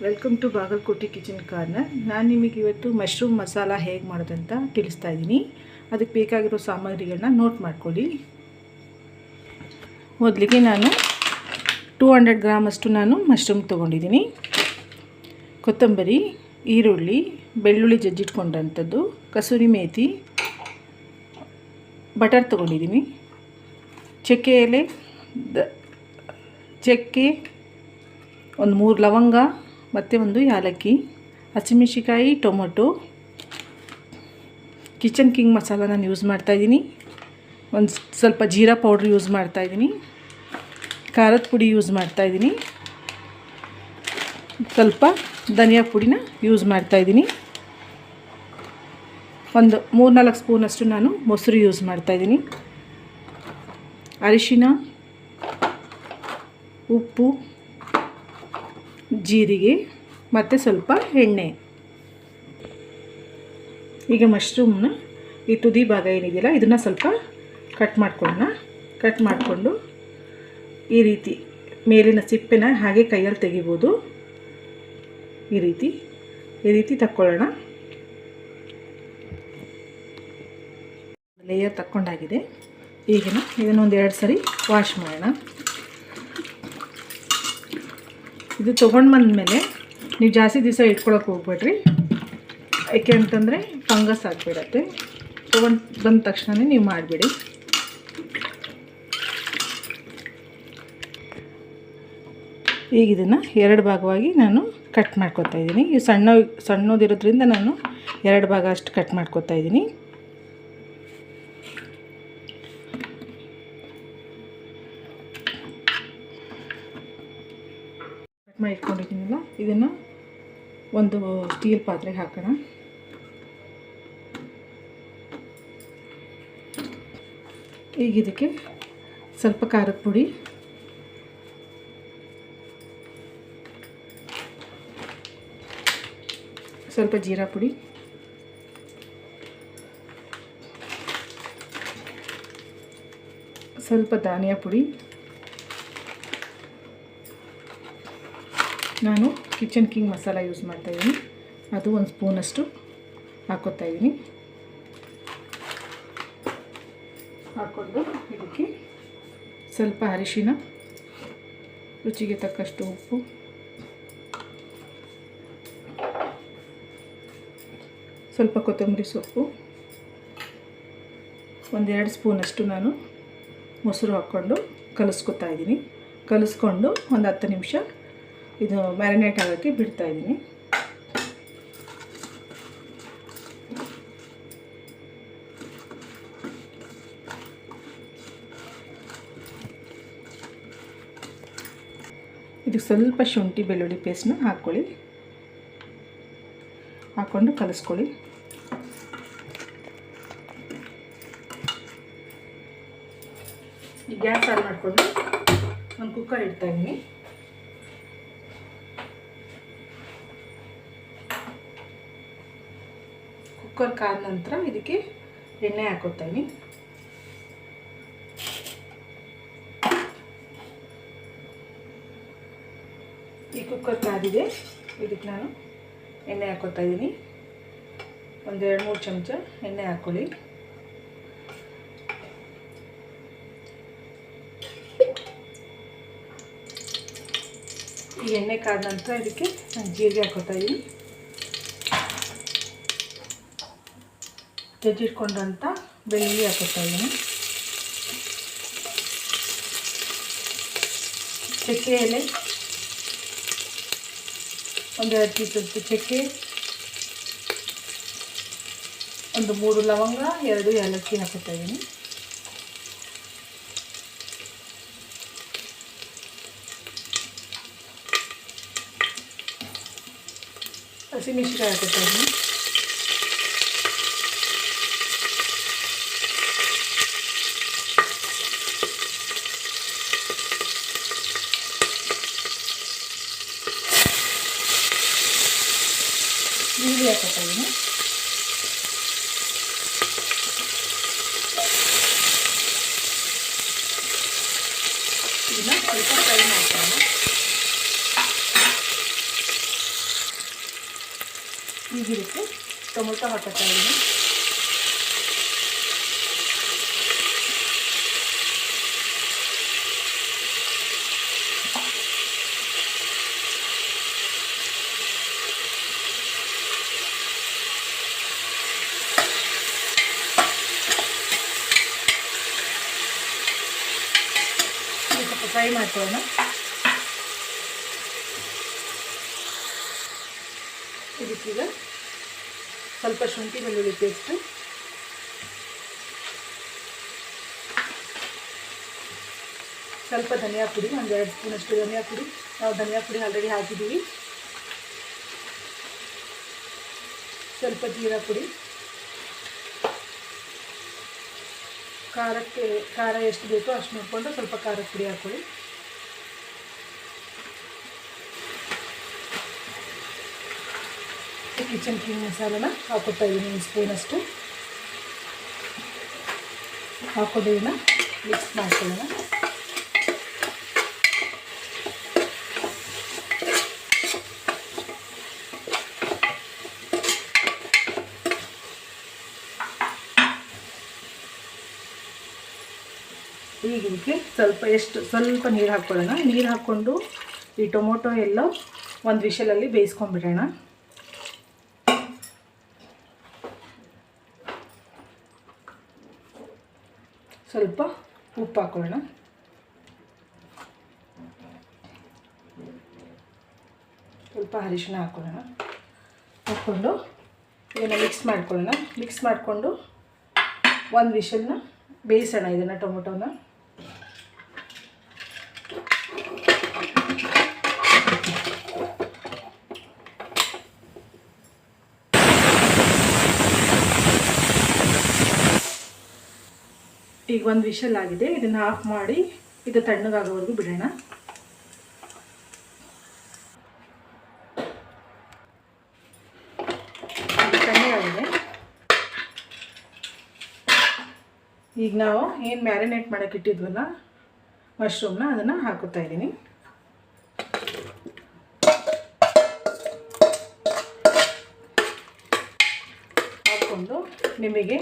Welcome to Bagalkote kitchen corner. ನಾನು ನಿಮಗೆ ಇವತ್ತು ಮಶ್ರೂಮ್ ಮಸಾಲ ಹೇಗೆ ಮಾಡೋದಂತ ತಿಳಿಸ್ತಾ ಇದ್ದೀನಿ. ಅದಕ್ಕೆ ಬೇಕಾಗಿರೋ ಸಾಮಗ್ರಿಗಳನ್ನ ನೋಟ್ ಮಾಡ್ಕೊಳ್ಳಿ. ಮೊದಲಿಗೆ ನಾನು 200 ಗ್ರಾಮ್ ಅಷ್ಟು ನಾನು ಮಶ್ರೂಮ್ ತೊಗೊಂಡಿದ್ದೀನಿ. ಕೊತ್ತಂಬರಿ, ಈರುಳ್ಳಿ, ಬೆಳ್ಳುಳ್ಳಿ ಜಜ್ಜಿಟ್ಕೊಂಡಂಥದ್ದು, ಕಸೂರಿ ಮೇಥಿ, ಬಟರ್ ತೊಗೊಂಡಿದ್ದೀನಿ, ಚಕ್ಕೆ ಎಲೆ, ಚಕ್ಕೆ, ಒಂದು 3 ಲವಂಗ ಮತ್ತು ಒಂದು ಯಾಲಕ್ಕಿ, ಹಸಿಮೆಣಸಿಕಾಯಿ, ಟೊಮೊಟೊ, ಕಿಚನ್ ಕಿಂಗ್ ಮಸಾಲ ನಾನು ಯೂಸ್ ಮಾಡ್ತಾಯಿದ್ದೀನಿ. ಒಂದು ಸ್ವಲ್ಪ ಜೀರಾ ಪೌಡ್ರ್ ಯೂಸ್ ಮಾಡ್ತಾಯಿದ್ದೀನಿ, ಖಾರದ ಪುಡಿ ಯೂಸ್ ಮಾಡ್ತಾಯಿದ್ದೀನಿ, ಸ್ವಲ್ಪ ಧನಿಯಾ ಪುಡಿನ ಯೂಸ್ ಮಾಡ್ತಾಯಿದ್ದೀನಿ. ಒಂದು 3-4 ಸ್ಪೂನಷ್ಟು ನಾನು ಮೊಸರು ಯೂಸ್ ಮಾಡ್ತಾಯಿದ್ದೀನಿ. ಅರಿಶಿನ, ಉಪ್ಪು, ಜೀರಿಗೆ ಮತ್ತು ಸ್ವಲ್ಪ ಎಣ್ಣೆ. ಈಗ ಮಶ್ರೂಮ್ನ ಈ ತುದಿ ಭಾಗ ಏನಿದೆಯಲ್ಲ ಇದನ್ನು ಸ್ವಲ್ಪ ಕಟ್ ಮಾಡ್ಕೊಳ್ಳೋಣ. ಕಟ್ ಮಾಡಿಕೊಂಡು ಈ ರೀತಿ ಮೇಲಿನ ಸಿಪ್ಪೆನ ಹಾಗೆ ಕೈಯಲ್ಲಿ ತೆಗಿಬೋದು. ಈ ರೀತಿ ತಕ್ಕೊಳ್ಳೋಣ. ಲೇಯರ್ ತಕ್ಕೊಂಡಾಗಿದೆ. ಈಗಿನ ಇದನ್ನೊಂದು 2 ಸರಿ ವಾಶ್ ಮಾಡೋಣ. ಇದು ತೊಗೊಂಡು ಬಂದಮೇಲೆ ನೀವು ಜಾಸ್ತಿ ದಿವಸ ಇಟ್ಕೊಳಕ್ಕೆ ಹೋಗ್ಬೇಡ್ರಿ, ಯಾಕೆ ಅಂತಂದರೆ ಫಂಗಸ್ ಆಗಿಬಿಡತ್ತೆ. ತೊಗೊಂಡು ಬಂದ ತಕ್ಷಣವೇ ನೀವು ಮಾಡಿಬಿಡಿ. ಈಗ ಇದನ್ನು 2 ಭಾಗವಾಗಿ ನಾನು ಕಟ್ ಮಾಡ್ಕೊತಾ ಇದ್ದೀನಿ. ಈ ಸಣ್ಣದಿರೋದ್ರಿಂದ ನಾನು 2 ಭಾಗ ಅಷ್ಟು ಕಟ್ ಮಾಡ್ಕೊತಾ ಇದ್ದೀನಿ. ಕಟ್ ಮಾಡಿ ಇಟ್ಕೊಂಡಿದ್ದೀನಲ್ಲ ಇದನ್ನು ಒಂದು ಸ್ಟೀಲ್ ಪಾತ್ರೆಗೆ ಹಾಕೋಣ. ಈಗ ಇದಕ್ಕೆ ಸ್ವಲ್ಪ ಖಾರದ ಪುಡಿ, ಸ್ವಲ್ಪ ಜೀರಾ ಪುಡಿ, ಸ್ವಲ್ಪ ಧನಿಯಾ ಪುಡಿ, ನಾನು ಕಿಚನ್ ಕಿಂಗ್ ಮಸಾಲ ಯೂಸ್ ಮಾಡ್ತಾಯಿದ್ದೀನಿ, ಅದು 1 ಸ್ಪೂನಷ್ಟು ಹಾಕ್ಕೊತಾ ಇದ್ದೀನಿ. ಹಾಕ್ಕೊಂಡು ಇದಕ್ಕೆ ಸ್ವಲ್ಪ ಅರಿಶಿನ, ರುಚಿಗೆ ತಕ್ಕಷ್ಟು ಉಪ್ಪು, ಸ್ವಲ್ಪ ಕೊತ್ತಂಬರಿ ಸೊಪ್ಪು, 1-2 ಸ್ಪೂನಷ್ಟು ನಾನು ಮೊಸರು ಹಾಕ್ಕೊಂಡು ಕಲಿಸ್ಕೊತಾ ಇದ್ದೀನಿ. ಕಲಿಸ್ಕೊಂಡು ಒಂದು 10 ನಿಮಿಷ ಇದು ಮ್ಯಾರಿನೇಟ್ ಆಗೋಕ್ಕೆ ಬಿಡ್ತಾಯಿದ್ದೀನಿ. ಇದಕ್ಕೆ ಸ್ವಲ್ಪ ಶುಂಠಿ ಬೆಳ್ಳುಳ್ಳಿ ಪೇಸ್ಟ್ನ ಹಾಕ್ಕೊಂಡು ಕಲಿಸ್ಕೊಳ್ಳಿ. ಈ ಗ್ಯಾಸ್ ಆನ್ ಮಾಡಿಕೊಂಡು ಒಂದು ಕುಕ್ಕರ್ ಇಡ್ತಾಯಿದ್ದೀನಿ. ಕುಕ್ಕರ್ ಕಾದ ನಂತರ ಇದಕ್ಕೆ ಎಣ್ಣೆ ಹಾಕೋತಾಯಿದ್ದೀನಿ. ಈ ಕುಕ್ಕರ್ ಕಾದಿದೆ, ಇದಕ್ಕೆ ನಾನು ಎಣ್ಣೆ ಹಾಕೋತಾ ಇದ್ದೀನಿ. ಒಂದು 2-3 ಚಮಚ ಎಣ್ಣೆ ಹಾಕ್ಕೊಳ್ಳಿ. ಈ ಎಣ್ಣೆ ಕಾದ ನಂತರ ಇದಕ್ಕೆ ನಾನು ಜೀರಿಗೆ ಹಾಕೋತಾ ಇದ್ದೀನಿ. ಜಜ್ಜಿಟ್ಕೊಂಡಂಥ ಬೆಳ್ಳುಳ್ಳಿ ಹಾಕೋತಾ ಇದ್ದೀನಿ. ಚಕ್ಕೆ ಎಲೆ, 1-2 ಪೀಸಷ್ಟು ಚಕ್ಕೆ, ಒಂದು 3 ಲವಂಗ, 2 ಏಲಕ್ಕಿ ಹಾಕೋತಾ ಇದ್ದೀನಿ. ಹಸಿಮೆಣಸಿನಕಾಯಿ ಹಾಕೋತಾ ಇದ್ದೀನಿ. ಈರುಳ್ಳಿ ಹಾಕೋತಾ ಇದ್ದೀನಿ. ಇದನ್ನು ಸ್ವಲ್ಪ ಫ್ರೈ ಮಾಡ್ಕೊಳ್ಳೋಣ. ಈಗ ಇದಕ್ಕೆ ಟೊಮೊಟೊ ಹಾಕೋತಾ ಇದ್ದೀನಿ. ಸ್ವಲ್ಪ ಫ್ರೈ ಮಾಡ್ಕೊಳ್ಳೋಣ. ಇದಕ್ಕೀಗ ಸ್ವಲ್ಪ ಶುಂಠಿ ಬೆಳ್ಳುಳ್ಳಿ ಪೇಸ್ಟು, ಸ್ವಲ್ಪ ಧನಿಯಾ ಪುಡಿ, ಒಂದು 2 ಸ್ಪೂನಷ್ಟು ಧನಿಯಾ ಪುಡಿ. ನಾವು ಧನಿಯಾ ಪುಡಿ ಆಲ್ರೆಡಿ ಹಾಕಿದ್ದೀವಿ. ಸ್ವಲ್ಪ ಜೀರಾ ಪುಡಿ. ಖಾರ ಎಷ್ಟು ಬೇಕೋ ಅಷ್ಟು ನೋಡಿಕೊಂಡು ಸ್ವಲ್ಪ ಖಾರದ ಪುಡಿ ಹಾಕ್ಕೊಳ್ಳಿ. ಕಿಚನ್ ಕಿಂಗ್ ಮಸಾಲನ ಹಾಕೋತಾ ಇದ್ದೀನಿ 1 ಸ್ಪೂನಷ್ಟು. ಹಾಕೊಂಡು ಇದನ್ನು ಮಿಕ್ಸ್ ಮಾಡ್ಕೊಳ್ಳೋಣ. ಈಗ ಇದಕ್ಕೆ ಸ್ವಲ್ಪ ನೀರು ಹಾಕ್ಕೊಳ್ಳೋಣ. ನೀರು ಹಾಕ್ಕೊಂಡು ಈ ಟೊಮೊಟೊ ಎಲ್ಲ ಒಂದು ವಿಷಲಲ್ಲಿ ಬೇಯಿಸ್ಕೊಂಡ್ಬಿಡೋಣ. ಸ್ವಲ್ಪ ಉಪ್ಪು ಹಾಕ್ಕೊಳ್ಳೋಣ. ಸ್ವಲ್ಪ ಅರಿಶಿನ ಹಾಕ್ಕೊಳ್ಳೋಣ. ಹಾಕ್ಕೊಂಡು ಇದನ್ನು ಮಿಕ್ಸ್ ಮಾಡ್ಕೊಳ್ಳೋಣ. ಮಿಕ್ಸ್ ಮಾಡಿಕೊಂಡು ಒಂದು ವಿಷಲ್ನ ಬೇಯಿಸೋಣ ಇದನ್ನು ಟೊಮೊಟೊನ. ಈಗ ಒಂದು ವಿಷಲ್ ಆಗಿದೆ. ಇದನ್ನು ಆಫ್ ಮಾಡಿ ಇದು ತಣ್ಣಗಾಗೋವರೆಗೂ ಬಿಡೋಣ. ತಣ್ಣಗಾಗಿದೆ. ಈಗ ನಾವು ಏನು ಮ್ಯಾರಿನೇಟ್ ಮಾಡೋಕ್ಕೆ ಇಟ್ಟಿದ್ವಲ್ಲ ಮಶ್ರೂಮ್ನ, ಅದನ್ನು ಹಾಕುತ್ತಾ ಇದ್ದೀನಿ. ಹಾಕ್ಕೊಂಡು ನಿಮಗೆ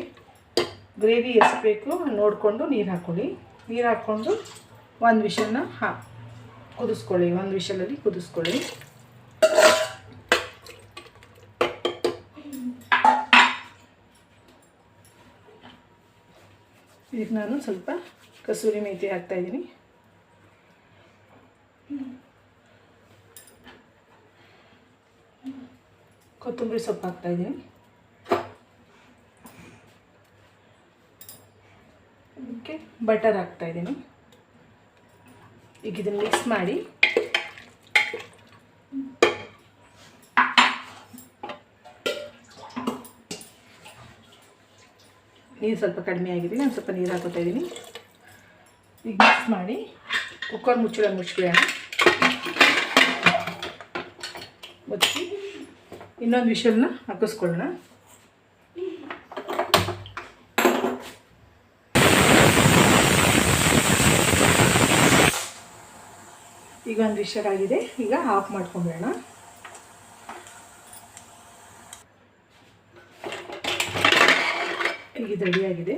ಗ್ರೇವಿ ಎಷ್ಟು ಬೇಕು ನೋಡಿಕೊಂಡು ನೀರು ಹಾಕ್ಕೊಳ್ಳಿ. ನೀರು ಹಾಕ್ಕೊಂಡು ಒಂದು ವಿಷಲ್ನ ಕುದಿಸ್ಕೊಳ್ಳಿ. ಒಂದು ವಿಷಲಲ್ಲಿ ಕುದಿಸ್ಕೊಳ್ಳಿ. ಇದಕ್ಕೆ ನಾನು ಸ್ವಲ್ಪ ಕಸೂರಿ ಮೇಥಿ ಹಾಕ್ತಾಯಿದ್ದೀನಿ. ಕೊತ್ತಂಬರಿ ಸೊಪ್ಪು ಹಾಕ್ತಾಯಿದ್ದೀನಿ. ಇದಕ್ಕೆ ಬಟರ್ ಹಾಕ್ತಾಯಿದ್ದೀನಿ. ಈಗ ಇದನ್ನು ಮಿಕ್ಸ್ ಮಾಡಿ ನೀರು ಸ್ವಲ್ಪ ಕಡಿಮೆ ಆಗಿದೆ. ನಾನು ಸ್ವಲ್ಪ ನೀರು ಹಾಕೋತಾ ಇದ್ದೀನಿ. ಈಗ ಮಿಕ್ಸ್ ಮಾಡಿ ಕುಕ್ಕರ್ ಮುಚ್ಚಿಬಿಡೋಣ. ಮುಚ್ಚಿ ಇನ್ನೊಂದು ವಿಷಲ್ನ ಹಾಕಿಸ್ಕೊಳ್ಳೋಣ. ಈಗ ಒಂದು ವಿಷಲ್ ಆಗಿದೆ. ಈಗ ಆಫ್ ಮಾಡ್ಕೊಂಬಿಡೋಣ. ಈಗ ಇದು ರೆಡಿಯಾಗಿದೆ.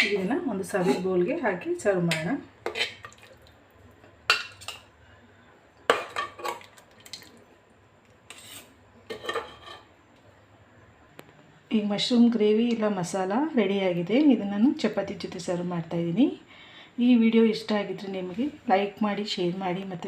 ಇದನ್ನು ಒಂದು ಸರ್ವಿಂಗ್ ಬೌಲ್ಗೆ ಹಾಕಿ ಸರ್ವ್ ಮಾಡೋಣ. ಈಗ ಮಶ್ರೂಮ್ ಗ್ರೇವಿ ಇಲ್ಲ ಮಸಾಲ ರೆಡಿಯಾಗಿದೆ. ಇದನ್ನು ನಾನು ಚಪಾತಿ ಜೊತೆ ಸರ್ವ್ ಮಾಡ್ತಾಯಿದ್ದೀನಿ. ಈ ವಿಡಿಯೋ ಇಷ್ಟ ಆಗಿದ್ರೆ ನಿಮಗೆ ಲೈಕ್ ಮಾಡಿ, ಶೇರ್ ಮಾಡಿ ಮತ್ತು